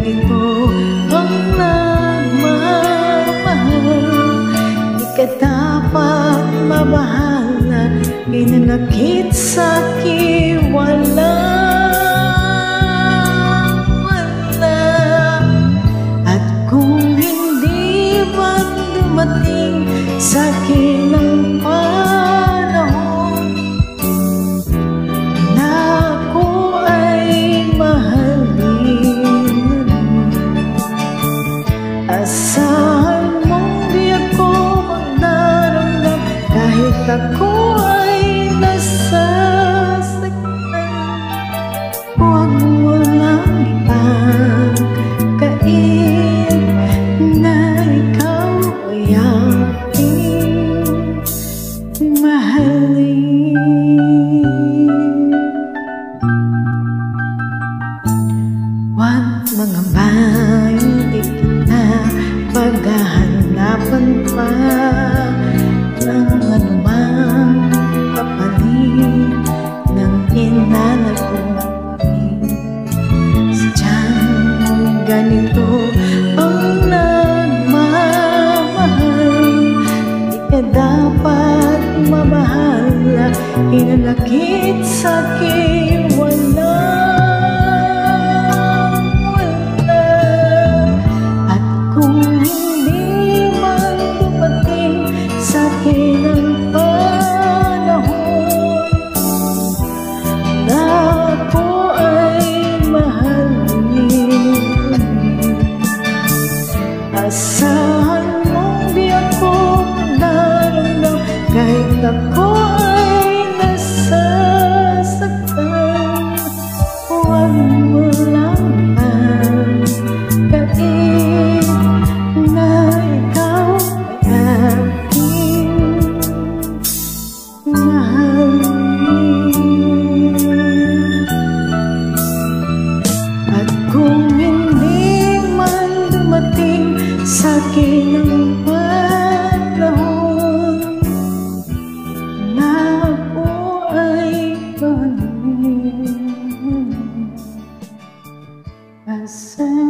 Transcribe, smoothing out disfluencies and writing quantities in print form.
ganito ang nagmamahal. Di ka dapat mabahala, pinanakit sa'kin walang wala. At kung hindi man dumating sa'kin ang panahon na ako ay mahalin, asahan mong di ako magdaramdam kahit ako ay nasasaktan. Huwag mo lang ipagkain na ikaw ay aking mahalin. Huwag mangambay, hindi kita paghahanapan pa ng anumang kapalit ng inalak kong pag-ibig. Sadyang ganito ang nagmamahal. Di ka dapat mabahala, hinanakit sa'kin walang wala. At kung hindi man dumating sa'kin ang panahon na ako ay mahalin, asahan mong di ako magdaramdam kahit ako ay nasasaktan. Huwag mo lang pagkain na ikaw ay aking mahalin. At kung hindi man dumating sa'kin ang panahon na ako ay mahalin, asahan